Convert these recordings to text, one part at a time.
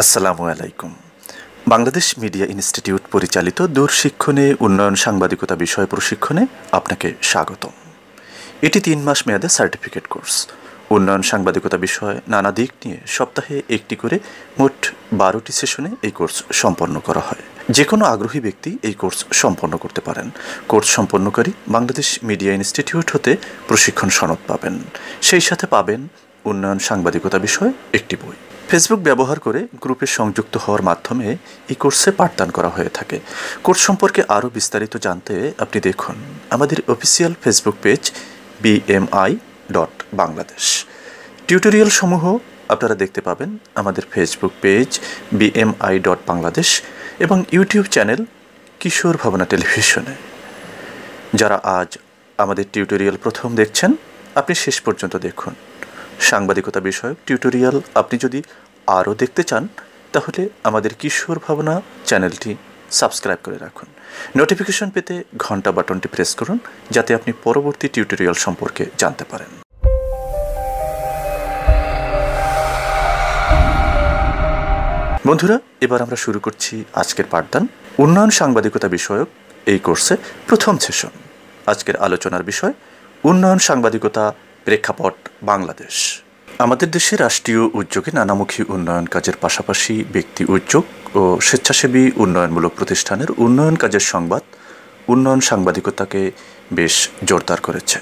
আসসালামু আলাইকুম। Bangladesh media institute পরিচালিত দূরশিক্ষণে উন্নয়ন সাংবাদিকতা বিষয় প্রশিক্ষণে আপনাকে স্বাগতম। এটি ৩ মাস মেয়াদে সার্টিফিকেট কোর্স। উন্নয়ন সাংবাদিকতা বিষয়ে নানা দিক নিয়ে সপ্তাহে একটি করে মোট ১২টি সেশনে এই কোর্স সম্পন্ন করা হয়। যে কোনো আগ্রহী ব্যক্তি এই কোর্স সম্পন্ন করতে পারেন। কোর্স সম্পন্নকারী বাংলাদেশ মিডিয়া ইনস্টিটিউট হতে প্রশিক্ষণ সনদ পাবেন। সেই সাথে পাবেন উন্নয়ন সাংবাদিকতা বিষয়ে একটি বই। ফেসবুক ব্যবহার করে গ্রুপে সংযুক্ত হওয়ার মাধ্যমে এই কোর্সে পাঠদান করা হয়ে থাকে। কোর্স সম্পর্কে আরও বিস্তারিত জানতে আপনি দেখুন আমাদের official Facebook page BMI.Bangladesh। Tutorial সমূহ আপনারা দেখতে পাবেন আমাদের ফেসবুক পেজ BMI.Bangladesh এবং ইউটিউব চ্যানেল কিশোর ভাবনা টেলিভিশনে। যারা আজ আমাদের টিউটোরিয়াল প্রথম দেখছেন, আপনি শেষ পর্যন্ত দেখুন। সাংবাদিকতা বিষয়ক টিউটোরিয়াল আপনি যদি আরও দেখতে চান তাহলে আমাদের কিশোর ভাবনা চ্যানেলটি সাবস্ক্রাইব করে রাখুন। নোটিফিকেশন পেতে ঘন্টা বাটনটি প্রেস করুন যাতে আপনি পরবর্তী টিউটোরিয়াল সম্পর্কে জানতে পারেন। বন্ধুরা, এবার আমরা শুরু করছি আজকের পাঠদান। উন্নয়ন সাংবাদিকতা বিষয়ক এই কোর্সে প্রথম সেশন। আজকের আলোচনার বিষয় উন্নয়ন সাংবাদিকতা প্রেক্ষাপট বাংলাদেশ। আমাদের দেশে রাষ্ট্রীয় উদ্যোগে নানামুখী উন্নয়ন কাজের পাশাপাশি ব্যক্তি উদ্যোগ ও স্বেচ্ছাসেবী উন্নয়নমূলক প্রতিষ্ঠানের উন্নয়ন কাজের সংবাদ উন্নয়ন সাংবাদিকতাকে বেশ জোরদার করেছে।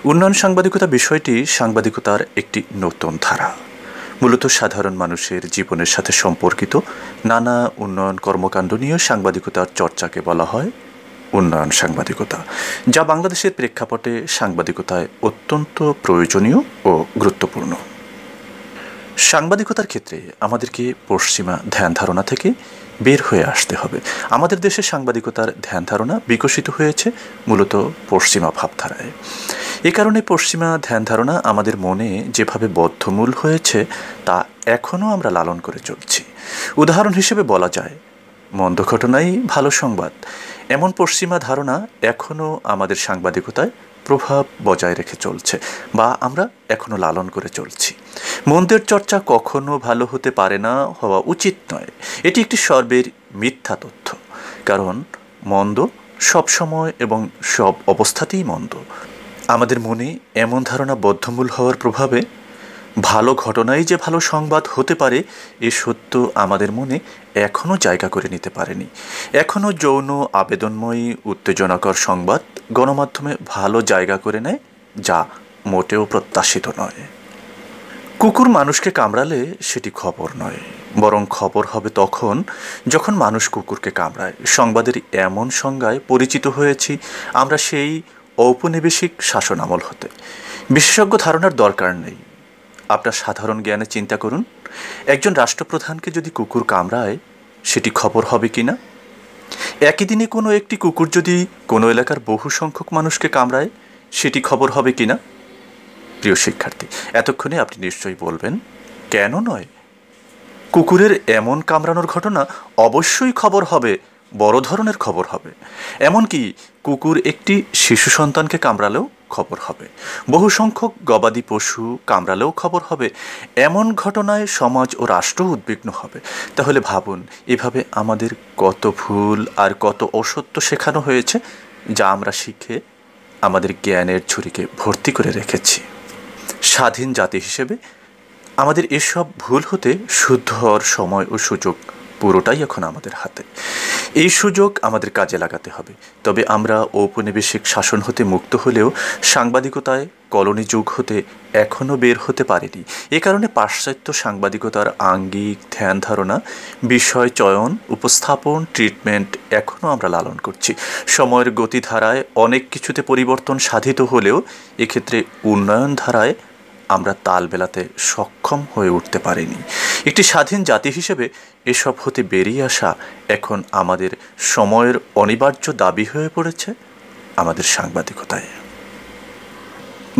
উন্নয়ন সাংবাদিকতা বিষয়টি সাংবাদিকতার একটি নতুন ধারা। মূলত সাধারণ মানুষের জীবনের সাথে সম্পর্কিত নানা উন্নয়ন কর্মকাণ্ড নিয়ে সাংবাদিকতার চর্চাকে বলা হয় উন্নয়ন সাংবাদিকতা, যা বাংলাদেশের প্রেক্ষাপটে সাংবাদিকতায় অত্যন্ত প্রয়োজনীয় ও গুরুত্বপূর্ণ। সাংবাদিকতার ক্ষেত্রে আমাদেরকে পশ্চিমা ধ্যান ধারণা থেকে বের হয়ে আসতে হবে। আমাদের দেশে সাংবাদিকতার ধ্যান ধারণা বিকশিত হয়েছে মূলত পশ্চিমা ভাবধারায়। এ কারণে পশ্চিমা ধ্যান ধারণা আমাদের মনে যেভাবে বদ্ধমূল হয়েছে তা এখনও আমরা লালন করে চলছি। উদাহরণ হিসেবে বলা যায়, মন্দ ঘটনাই ভালো সংবাদ, এমন পশ্চিমা ধারণা এখনও আমাদের সাংবাদিকতায় প্রভাব বজায় রেখে চলছে বা আমরা এখনও লালন করে চলছি। মন্দের চর্চা কখনো ভালো হতে পারে না, হওয়া উচিত নয়। এটি একটি সর্বের মিথ্যা তথ্য, কারণ মন্দ সব সময় এবং সব অবস্থাতেই মন্দ। আমাদের মনে এমন ধারণা বদ্ধমূল হওয়ার প্রভাবে ভালো ঘটনাই যে ভালো সংবাদ হতে পারে এ সত্য আমাদের মনে এখনও জায়গা করে নিতে পারেনি। এখনও যৌন আবেদনময়ী উত্তেজনাকর সংবাদ গণমাধ্যমে ভালো জায়গা করে নেয়, যা মোটেও প্রত্যাশিত নয়। কুকুর মানুষকে কামড়ালে সেটি খবর নয়, বরং খবর হবে তখন যখন মানুষ কুকুরকে কামড়ায়। সংবাদের এমন সংজ্ঞায় পরিচিত হয়েছি আমরা সেই ঔপনিবেশিক শাসন আমল হতে। বিশেষজ্ঞ ধারণার দরকার নেই। আপনার সাধারণ জ্ঞানে চিন্তা করুন, একজন রাষ্ট্রপ্রধানকে যদি কুকুর কামড়ায় সেটি খবর হবে কি না? একই দিনে কোনো একটি কুকুর যদি কোনো এলাকার বহু সংখ্যক মানুষকে কামড়ায় সেটি খবর হবে কি না? প্রিয় শিক্ষার্থী, এতক্ষণে আপনি নিশ্চয়ই বলবেন, কেন নয়? কুকুরের এমন কামড়ানোর ঘটনা অবশ্যই খবর হবে, বড় ধরনের খবর হবে। এমনকি কুকুর একটি শিশু সন্তানকে কামড়ালেও খবর হবে, বহু সংখ্যক গবাদি পশু কামড়ালেও খবর হবে। এমন ঘটনায় সমাজ ও রাষ্ট্র উদ্বিগ্ন হবে। তাহলে ভাবুন, এভাবে আমাদের কত ভুল আর কত অসত্য শেখানো হয়েছে, যা আমরা শিখে আমাদের জ্ঞানের ঝুড়িকে ভর্তি করে রেখেছি। স্বাধীন জাতি হিসেবে আমাদের এসব ভুল হতে শুদ্ধ হওয়ার সময় ও সুযোগ পুরোটাই এখন আমাদের হাতে। এই সুযোগ আমাদের কাজে লাগাতে হবে। তবে আমরা ঔপনিবেশিক শাসন হতে মুক্ত হলেও সাংবাদিকতায় কলোনি যুগ হতে এখনও বের হতে পারেনি। এ কারণে পাশ্চাত্য সাংবাদিকতার আঙ্গিক, ধ্যান ধারণা, বিষয় চয়ন, উপস্থাপন, ট্রিটমেন্ট এখনও আমরা লালন করছি। সময়ের গতিধারায় অনেক কিছুতে পরিবর্তন সাধিত হলেও এক্ষেত্রে উন্নয়ন ধারায় আমরা তাল মেলাতে সক্ষম হয়ে উঠতে পারিনি। একটি স্বাধীন জাতি হিসেবে এসব হতে বেরিয়ে আসা এখন আমাদের সময়ের অনিবার্য দাবি হয়ে পড়েছে আমাদের সাংবাদিকতায়।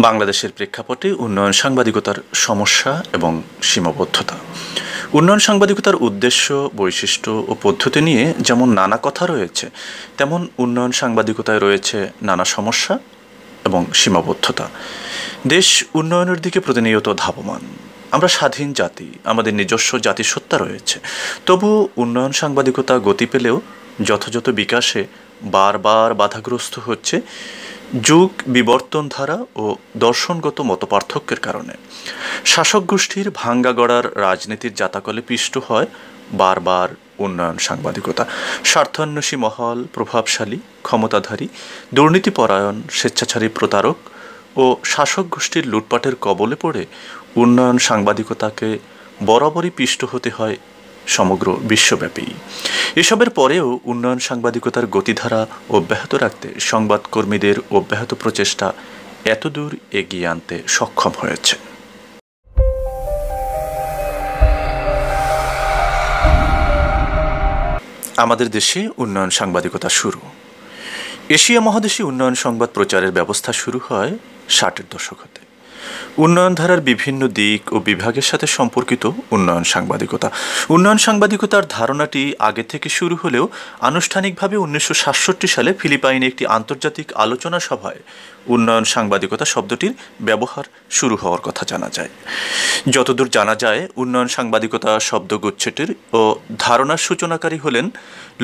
বাংলাদেশের প্রেক্ষাপটে উন্নয়ন সাংবাদিকতার সমস্যা এবং সীমাবদ্ধতা। উন্নয়ন সাংবাদিকতার উদ্দেশ্য, বৈশিষ্ট্য ও পদ্ধতি নিয়ে যেমন নানা কথা রয়েছে, তেমন উন্নয়ন সাংবাদিকতায় রয়েছে নানা সমস্যা এবং সীমাবদ্ধতা। দেশ উন্নয়নের দিকে প্রতিনিয়ত ধাবমান। আমরা স্বাধীন জাতি, আমাদের নিজস্ব জাতিসত্তা রয়েছে। তবুও উন্নয়ন সাংবাদিকতা গতি পেলেও যথাযথ বিকাশে বারবার বাধাগ্রস্ত হচ্ছে যুগ বিবর্তন ধারা ও দর্শনগত মতপার্থক্যের কারণে। শাসক গোষ্ঠীর ভাঙ্গা গড়ার রাজনীতির জাতাকলে পিষ্ট হয় বারবার উন্নয়ন সাংবাদিকতা। স্বার্থান্বেষী মহল, প্রভাবশালী, ক্ষমতাধারী, দুর্নীতিপরায়ণ, স্বেচ্ছাচারী প্রতারক ও শাসক গোষ্ঠীর লুটপাটের কবলে পড়ে উন্নয়ন সাংবাদিকতাকে বরাবরই পিষ্ট হতে হয় সমগ্র বিশ্বব্যাপী। এসবের পরেও উন্নয়ন সাংবাদিকতার গতিধারা অব্যাহত রাখতে সংবাদকর্মীদের অব্যাহত প্রচেষ্টা এতদূর এগিয়ে আনতে সক্ষম হয়েছে। আমাদের দেশে উন্নয়ন সাংবাদিকতা শুরু। এশিয়া মহাদেশে উন্নয়ন সংবাদ প্রচারের ব্যবস্থা শুরু হয় 60-এর দশক হতে। উন্নয়ন ধারার বিভিন্ন দিক ও বিভাগের সাথে সম্পর্কিত উন্নয়ন সাংবাদিকতা। উন্নয়ন সাংবাদিকতার ধারণাটি আগে থেকে শুরু হলেও আনুষ্ঠানিকভাবে 1967 সালে ফিলিপাইনে একটি আন্তর্জাতিক আলোচনা সভায় উন্নয়ন সাংবাদিকতা শব্দটির ব্যবহার শুরু হওয়ার কথা জানা যায়। যতদূর জানা যায়, উন্নয়ন সাংবাদিকতা শব্দগুচ্ছটির ও ধারণার সূচনাকারী হলেন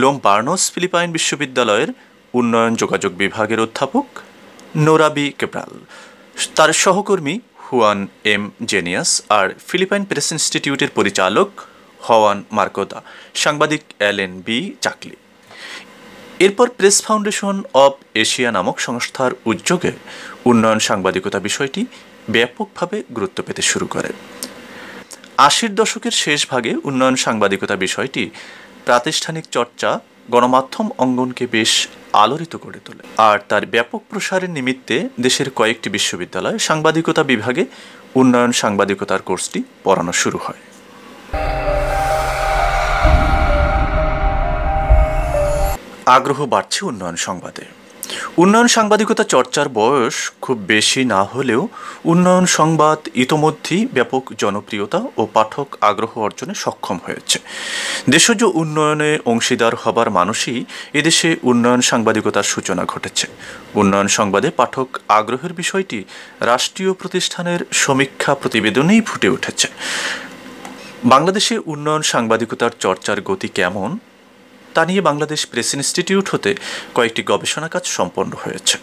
লোমবার্নোস ফিলিপাইন বিশ্ববিদ্যালয়ের উন্নয়ন যোগাযোগ বিভাগের অধ্যাপক নোরাবি কেব্রাল, তার সহকর্মী হুয়ান এম জেনিয়াস আর ফিলিপাইন প্রেস ইনস্টিটিউটের পরিচালক হওয়ান মার্কোদা, সাংবাদিক এলেন বি চাকলি। এরপর প্রেস ফাউন্ডেশন অব এশিয়া নামক সংস্থার উদ্যোগে উন্নয়ন সাংবাদিকতা বিষয়টি ব্যাপকভাবে গুরুত্ব পেতে শুরু করে। 80-র দশকের শেষ ভাগে উন্নয়ন সাংবাদিকতা বিষয়টি প্রাতিষ্ঠানিক চর্চা গণমাধ্যম অঙ্গনকে বেশ আলোড়িত করে তোলে, আর তার ব্যাপক প্রসারের নিমিত্তে দেশের কয়েকটি বিশ্ববিদ্যালয়ে সাংবাদিকতা বিভাগে উন্নয়ন সাংবাদিকতার কোর্সটি পড়ানো শুরু হয়। আগ্রহ বাড়ছে উন্নয়ন সংবাদে। উন্নয়ন সাংবাদিকতা চর্চার বয়স খুব বেশি না হলেও উন্নয়ন সংবাদ ইতোমধ্যেই ব্যাপক জনপ্রিয়তা ও পাঠক আগ্রহ অর্জনে সক্ষম হয়েছে। দেশজ উন্নয়নে অংশীদার হবার মানুষই এদেশে উন্নয়ন সাংবাদিকতার সূচনা ঘটেছে। উন্নয়ন সংবাদে পাঠক আগ্রহের বিষয়টি রাষ্ট্রীয় প্রতিষ্ঠানের সমীক্ষা প্রতিবেদনেই ফুটে উঠেছে। বাংলাদেশে উন্নয়ন সাংবাদিকতার চর্চার গতি কেমন তা নিয়ে বাংলাদেশ প্রেস ইনস্টিটিউট হতে কয়েকটি গবেষণা কাজ সম্পন্ন হয়েছে।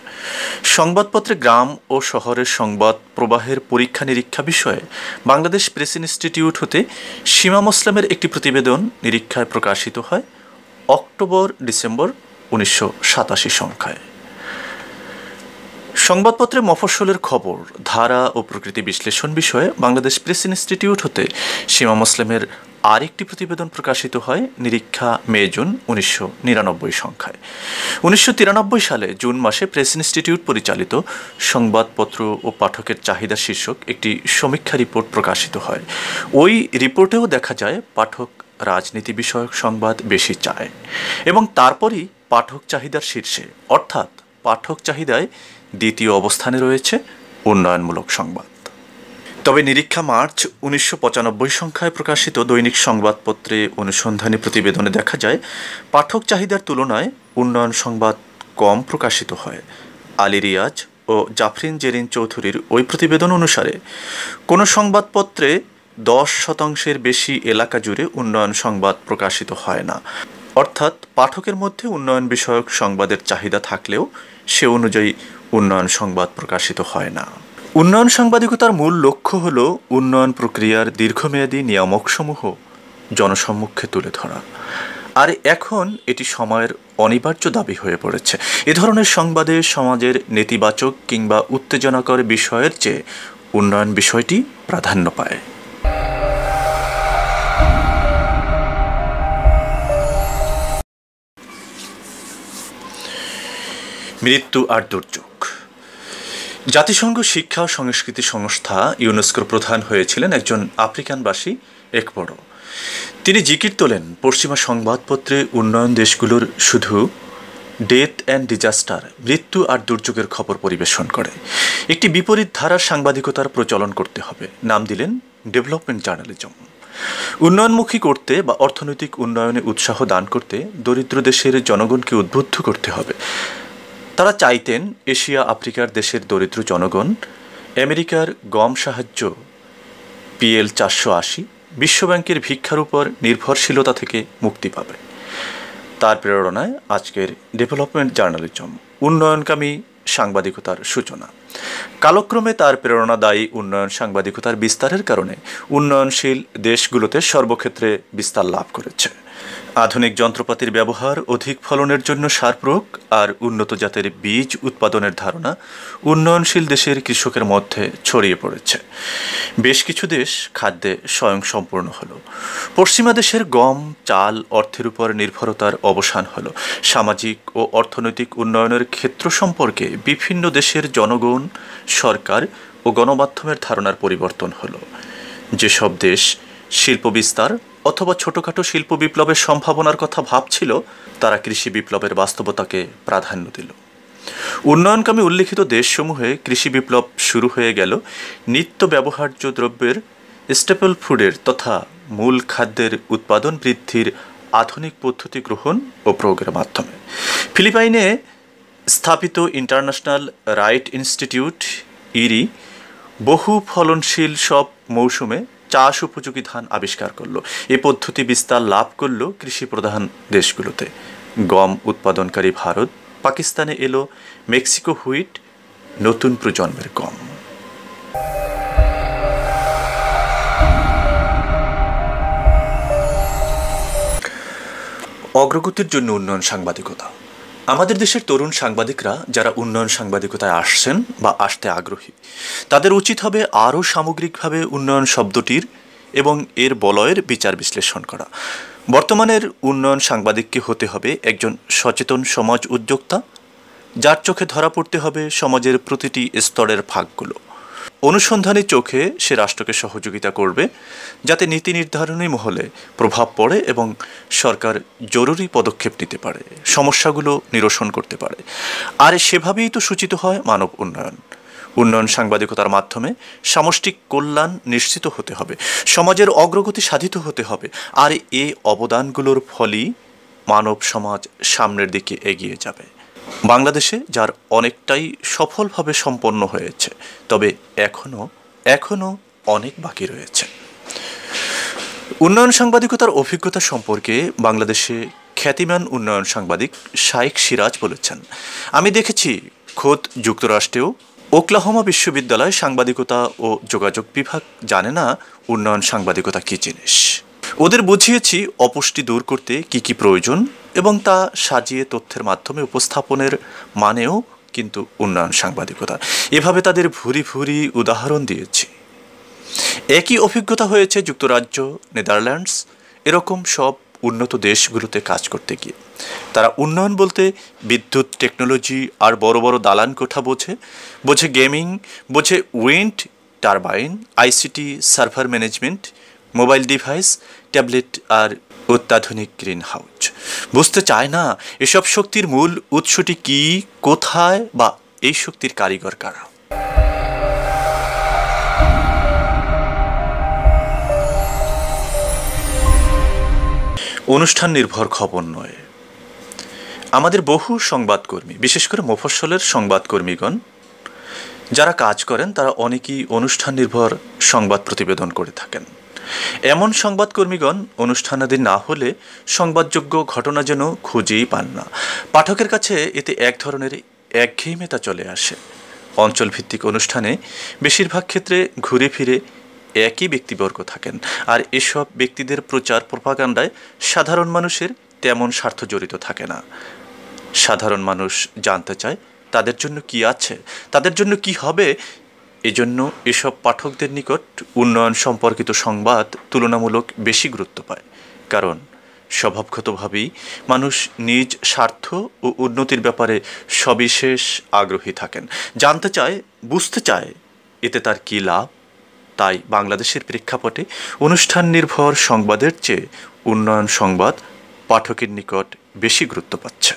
সংবাদপত্রে গ্রাম ও শহরের সংবাদ প্রবাহের পরীক্ষা নিরীক্ষা বিষয়ে বাংলাদেশ প্রেস ইনস্টিটিউট হতে সীমা মোসলেমের একটি প্রতিবেদন নিরীক্ষায় প্রকাশিত হয় অক্টোবর-ডিসেম্বর 1987 সংখ্যায়। সংবাদপত্রে মফস্বলের খবর, ধারা ও প্রকৃতি বিশ্লেষণ বিষয়ে বাংলাদেশ প্রেস ইনস্টিটিউট হতে সীমা মোসলেমের আরেকটি প্রতিবেদন প্রকাশিত হয় নিরীক্ষা মে-জুন 1999 সংখ্যায়। 1993 সালে জুন মাসে প্রেস ইনস্টিটিউট পরিচালিত সংবাদপত্র ও পাঠকের চাহিদা শীর্ষক একটি সমীক্ষা রিপোর্ট প্রকাশিত হয়। ওই রিপোর্টেও দেখা যায় পাঠক রাজনীতি বিষয়ক সংবাদ বেশি চায় এবং তারপরই পাঠক চাহিদার শীর্ষে, অর্থাৎ পাঠক চাহিদায় দ্বিতীয় অবস্থানে রয়েছে উন্নয়নমূলক সংবাদ। তবে নিরীক্ষা মার্চ 1995 সংখ্যায় প্রকাশিত দৈনিক সংবাদপত্রে অনুসন্ধানী প্রতিবেদনে দেখা যায় পাঠক চাহিদার তুলনায় উন্নয়ন সংবাদ কম প্রকাশিত হয়। আলী রিয়াজ ও জাফরিন জেরিন চৌধুরীর ওই প্রতিবেদন অনুসারে কোনো সংবাদপত্রে 10% বেশি এলাকা জুড়ে উন্নয়ন সংবাদ প্রকাশিত হয় না, অর্থাৎ পাঠকের মধ্যে উন্নয়ন বিষয়ক সংবাদের চাহিদা থাকলেও সে অনুযায়ী উন্নয়ন সংবাদ প্রকাশিত হয় না। উন্নয়ন সাংবাদিকতার মূল লক্ষ্য হল উন্নয়ন প্রক্রিয়ার দীর্ঘমেয়াদী নিয়ামকসমূহ জনসম্মুখে তুলে ধরা, আর এখন এটি সময়ের অনিবার্য দাবি হয়ে পড়েছে। এ ধরনের সংবাদে সমাজের নেতিবাচক কিংবা উত্তেজনাকর বিষয়ের চেয়ে উন্নয়ন বিষয়টি প্রাধান্য পায়। মৃত্যু আর দুর্যোগ। জাতিসংঘ শিক্ষা ও সংস্কৃতি সংস্থা ইউনেস্কোর প্রধান হয়েছিলেন একজন আফ্রিকানবাসী একবড়। তিনি জিকির তোলেন পশ্চিমা সংবাদপত্রে উন্নয়ন দেশগুলোর শুধু ডেথ অ্যান্ড ডিজাস্টার, মৃত্যু আর দুর্যোগের খবর পরিবেশন করে। একটি বিপরীত ধারার সাংবাদিকতার প্রচলন করতে হবে, নাম দিলেন ডেভেলপমেন্ট জার্নালিজম। উন্নয়নমুখী করতে বা অর্থনৈতিক উন্নয়নে উৎসাহ দান করতে দরিদ্র দেশের জনগণকে উদ্বুদ্ধ করতে হবে। তারা চাইতেন এশিয়া আফ্রিকার দেশের দরিদ্র জনগণ আমেরিকার গম সাহায্য PL-480 বিশ্বব্যাংকের ভিক্ষার উপর নির্ভরশীলতা থেকে মুক্তি পাবে। তার প্রেরণায় আজকের ডেভেলপমেন্ট জার্নালিজম, উন্নয়নকামী সাংবাদিকতার সূচনা। কালক্রমে তার প্রেরণাদায়ী উন্নয়ন সাংবাদিকতার বিস্তারের কারণে উন্নয়নশীল দেশগুলোতে সর্বক্ষেত্রে বিস্তার লাভ করেছে। আধুনিক যন্ত্রপাতির ব্যবহার, অধিক ফলনের জন্য সার প্রয়োগ আর উন্নত জাতের বীজ উৎপাদনের ধারণা উন্নয়নশীল দেশের কৃষকের মধ্যে ছড়িয়ে পড়েছে। বেশ কিছু দেশ খাদ্যে স্বয়ংসম্পূর্ণ হলো। পশ্চিমা দেশের গম, চাল, অর্থের উপর নির্ভরতার অবসান হলো। সামাজিক ও অর্থনৈতিক উন্নয়নের ক্ষেত্র সম্পর্কে বিভিন্ন দেশের জনগণ, সরকার ও গণমাধ্যমের ধারণার পরিবর্তন হলো। যেসব দেশ শিল্প বিস্তার অথবা ছোটখাটো শিল্প বিপ্লবের সম্ভাবনার কথা ভাবছিল, তারা কৃষি বিপ্লবের বাস্তবতাকে প্রাধান্য দিল। উন্নয়নকামী উল্লিখিত দেশসমূহে কৃষি বিপ্লব শুরু হয়ে গেল নিত্য ব্যবহার্য দ্রব্যের, স্টেপল ফুডের তথা মূল খাদ্যের উৎপাদন বৃদ্ধির আধুনিক পদ্ধতি গ্রহণ ও প্রয়োগের মাধ্যমে। ফিলিপাইনে স্থাপিত ইন্টারন্যাশনাল রাইট ইনস্টিটিউট ইরি বহু ফলনশীল সব মৌসুমে চাষ উপযোগী ধান আবিষ্কার করল। এ পদ্ধতি বিস্তার লাভ করল কৃষি প্রধান দেশগুলোতে। গম উৎপাদনকারী ভারত, পাকিস্তানে এলো মেক্সিকো হুইট, নতুন প্রজন্মের গম। অগ্রগতির জন্য উন্নয়ন সাংবাদিকতা। আমাদের দেশের তরুণ সাংবাদিকরা যারা উন্নয়ন সাংবাদিকতায় আসছেন বা আসতে আগ্রহী, তাদের উচিত হবে আরও সামগ্রিকভাবে উন্নয়ন শব্দটির এবং এর বলয়ের বিচার বিশ্লেষণ করা। বর্তমানের উন্নয়ন সাংবাদিককে হতে হবে একজন সচেতন সমাজ উদ্যোক্তা, যার চোখে ধরা পড়তে হবে সমাজের প্রতিটি স্তরের ভাগগুলো। অনুসন্ধানী চোখে সে রাষ্ট্রকে সহযোগিতা করবে যাতে নীতি নির্ধারণী মহলে প্রভাব পড়ে এবং সরকার জরুরি পদক্ষেপ নিতে পারে, সমস্যাগুলো নিরসন করতে পারে। আর সেভাবেই তো সূচিত হয় মানব উন্নয়ন। উন্নয়ন সাংবাদিকতার মাধ্যমে সামষ্টিক কল্যাণ নিশ্চিত হতে হবে, সমাজের অগ্রগতি সাধিত হতে হবে। আর এই অবদানগুলোর ফলেই মানব সমাজ সামনের দিকে এগিয়ে যাবে। বাংলাদেশে যার অনেকটাই সফলভাবে সম্পন্ন হয়েছে, তবে এখনো অনেক বাকি রয়েছে। উন্নয়ন সাংবাদিকতার অভিজ্ঞতা সম্পর্কে বাংলাদেশে খ্যাতিমান উন্নয়ন সাংবাদিক শাইখ সিরাজ বলেছেন, আমি দেখেছি খোদ যুক্তরাষ্ট্রেও ওকলাহোমা বিশ্ববিদ্যালয় সাংবাদিকতা ও যোগাযোগ বিভাগ জানে না উন্নয়ন সাংবাদিকতা কী জিনিস। ওদের বুঝিয়েছি অপুষ্টি দূর করতে কি কি প্রয়োজন এবং তা সাজিয়ে তথ্যের মাধ্যমে উপস্থাপনের মানেও কিন্তু উন্নয়ন সাংবাদিকতা। এভাবে তাদের ভুরি ভুরি উদাহরণ দিয়েছি। একই অভিজ্ঞতা হয়েছে যুক্তরাজ্য, নেদারল্যান্ডস এরকম সব উন্নত দেশগুলোতে কাজ করতে গিয়ে। তারা উন্নয়ন বলতে বিদ্যুৎ টেকনোলজি আর বড় বড় দালান কোঠা বোঝে গেমিং, বোঝে wind turbine, ICT, server management, mobile device, tablet আর অত্যাধুনিক গ্রিন হাউস। বুঝতে চায় না এসব শক্তির মূল উৎসটি কি, কোথায়, বা এই শক্তির কারিগর কারা। অনুষ্ঠান নির্ভর খবর নয়। আমাদের বহু সংবাদকর্মী, বিশেষ করে মফস্বলের সংবাদকর্মীগণ যারা কাজ করেন, তারা অনেকেই অনুষ্ঠান নির্ভর সংবাদ প্রতিবেদন করে থাকেন। এমন সংবাদকর্মীগণ অনুষ্ঠানাদি না হলে সংবাদযোগ্য ঘটনা যেন খুঁজেই পান না। পাঠকের কাছে এতে এক ধরনের একঘেয়েমিতা চলে আসে। অঞ্চলভিত্তিক অনুষ্ঠানে বেশিরভাগ ক্ষেত্রে ঘুরে ফিরে একই ব্যক্তিবর্গ থাকেন, আর এসব ব্যক্তিদের প্রচার প্রপাগান্ডায় সাধারণ মানুষের তেমন স্বার্থ জড়িত থাকে না। সাধারণ মানুষ জানতে চায় তাদের জন্য কি আছে, তাদের জন্য কি হবে। এজন্য এসব পাঠকদের নিকট উন্নয়ন সম্পর্কিত সংবাদ তুলনামূলক বেশি গুরুত্ব পায়, কারণ স্বভাবগতভাবেই মানুষ নিজ স্বার্থ ও উন্নতির ব্যাপারে সবিশেষ আগ্রহী থাকেন, জানতে চায়, বুঝতে চায় এতে তার কী লাভ। তাই বাংলাদেশের প্রেক্ষাপটে অনুষ্ঠান নির্ভর সংবাদের চেয়ে উন্নয়ন সংবাদ পাঠকের নিকট বেশি গুরুত্ব পাচ্ছে।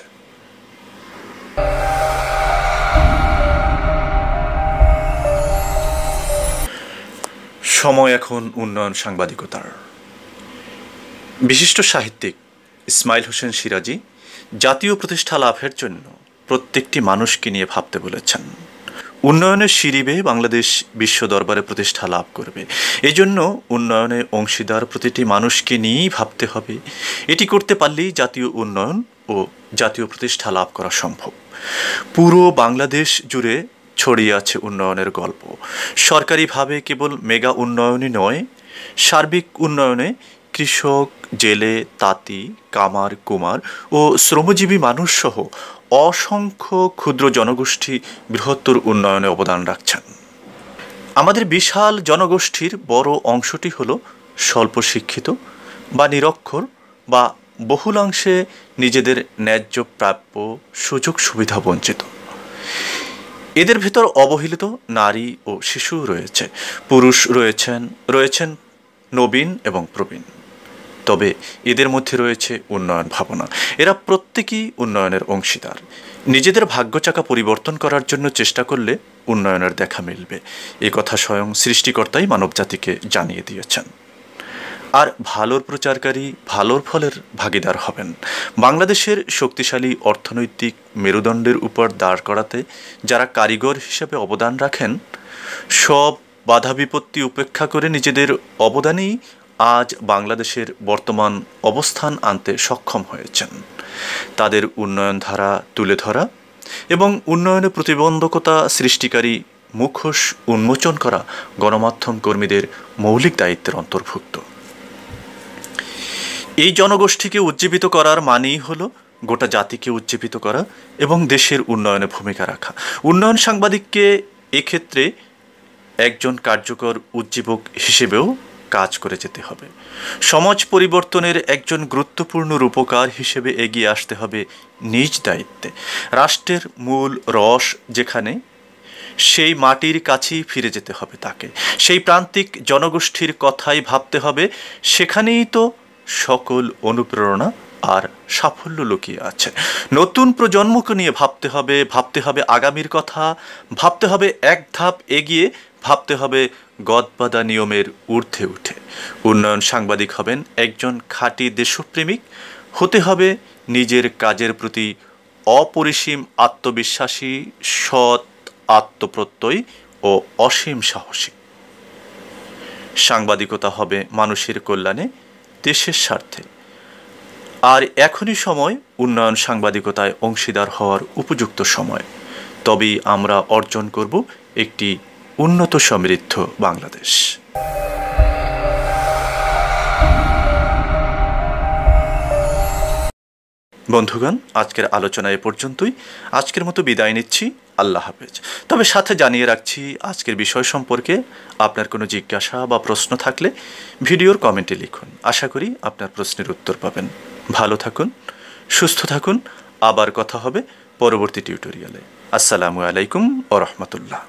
সময় এখন উন্নয়ন সাংবাদিকতার। বিশিষ্ট সাহিত্যিক ইসমাইল হোসেন সিরাজি জাতীয় প্রতিষ্ঠা লাভের জন্য প্রত্যেকটি মানুষকে নিয়ে ভাবতে বলেছেন। উন্নয়নের সিঁড়ি বেয়ে বাংলাদেশ বিশ্ব দরবারে প্রতিষ্ঠা লাভ করবে। এজন্য উন্নয়নে অংশীদার প্রতিটি মানুষকে নিয়েই ভাবতে হবে। এটি করতে পারলেই জাতীয় উন্নয়ন ও জাতীয় প্রতিষ্ঠা লাভ করা সম্ভব। পুরো বাংলাদেশ জুড়ে ছড়িয়ে আছে উন্নয়নের গল্প। সরকারিভাবে কেবল মেগা উন্নয়নই নয়, সার্বিক উন্নয়নে কৃষক, জেলে, তাঁতি, কামার, কুমার ও শ্রমজীবী মানুষসহ অসংখ্য ক্ষুদ্র জনগোষ্ঠী বৃহত্তর উন্নয়নে অবদান রাখছেন। আমাদের বিশাল জনগোষ্ঠীর বড় অংশটি হল স্বল্প শিক্ষিত বা নিরক্ষর বা বহুলাংশে নিজেদের ন্যায্য প্রাপ্য সুযোগ সুবিধা বঞ্চিত। এদের ভেতর অবহেলিত নারী ও শিশু রয়েছে, পুরুষ রয়েছেন নবীন এবং প্রবীণ। তবে এদের মধ্যে রয়েছে উন্নয়ন ভাবনা। এরা প্রত্যেকেই উন্নয়নের অংশীদার। নিজেদের ভাগ্যচাকা পরিবর্তন করার জন্য চেষ্টা করলে উন্নয়নের দেখা মিলবে, এ কথা স্বয়ং সৃষ্টিকর্তাই মানবজাতিকে জানিয়ে দিয়েছেন। আর ভালোর প্রচারকারী ভালোর ফলের ভাগিদার হবেন। বাংলাদেশের শক্তিশালী অর্থনৈতিক মেরুদণ্ডের উপর দাঁড় করাতে যারা কারিগর হিসেবে অবদান রাখেন, সব বাধা বিপত্তি উপেক্ষা করে নিজেদের অবদানেই আজ বাংলাদেশের বর্তমান অবস্থান আনতে সক্ষম হয়েছেন। তাদের উন্নয়ন ধারা তুলে ধরা এবং উন্নয়নে প্রতিবন্ধকতা সৃষ্টিকারী মুখোশ উন্মোচন করা গণমাধ্যম কর্মীদের মৌলিক দায়িত্বের অন্তর্ভুক্ত। এই জনগোষ্ঠীকে উজ্জীবিত করার মানেই হলো গোটা জাতিকে উজ্জীবিত করা এবং দেশের উন্নয়নে ভূমিকা রাখা। উন্নয়ন সাংবাদিককে এক্ষেত্রে একজন কার্যকর উজ্জীবক হিসেবেও কাজ করে যেতে হবে। সমাজ পরিবর্তনের একজন গুরুত্বপূর্ণ রূপকার হিসেবে এগিয়ে আসতে হবে নিজ দায়িত্বে। রাষ্ট্রের মূল রস যেখানে, সেই মাটির কাছেই ফিরে যেতে হবে তাকে। সেই প্রান্তিক জনগোষ্ঠীর কথাই ভাবতে হবে, সেখানেই তো সকল অনুপ্রেরণা আর সাফল্য লুকিয়ে আছে। নতুন প্রজন্মকে নিয়ে ভাবতে হবে আগামীর কথা, ভাবতে হবে এক ধাপ এগিয়ে, ভাবতে হবে গদবাঁধা নিয়মের ঊর্ধ্বে উঠে। উন্নয়ন সাংবাদিক হবেন একজন খাঁটি দেশপ্রেমিক, হতে হবে নিজের কাজের প্রতি অপরিসীম আত্মবিশ্বাসী, সৎ, আত্মপ্রত্যয়ী ও অসীম সাহসী। সাংবাদিকতা হবে মানুষের কল্যাণে, দেশের স্বার্থে। আর এখনই সময় উন্নয়ন সাংবাদিকতায় অংশীদার হওয়ার উপযুক্ত সময়। তবেই আমরা অর্জন করব একটি উন্নত সমৃদ্ধ বাংলাদেশ। বন্ধুগণ, আজকের আলোচনা এ পর্যন্তই। আজকের মতো বিদায় নিচ্ছি। আল্লাহ হাফেজ। তবে সাথে জানিয়ে রাখছি, আজকের বিষয় সম্পর্কে আপনার কোনো জিজ্ঞাসা বা প্রশ্ন থাকলে ভিডিওর কমেন্টে লিখুন। আশা করি আপনার প্রশ্নের উত্তর পাবেন। ভালো থাকুন, সুস্থ থাকুন। আবার কথা হবে পরবর্তী টিউটোরিয়ালে। আসসালামু আলাইকুম ওয়া রাহমাতুল্লাহ।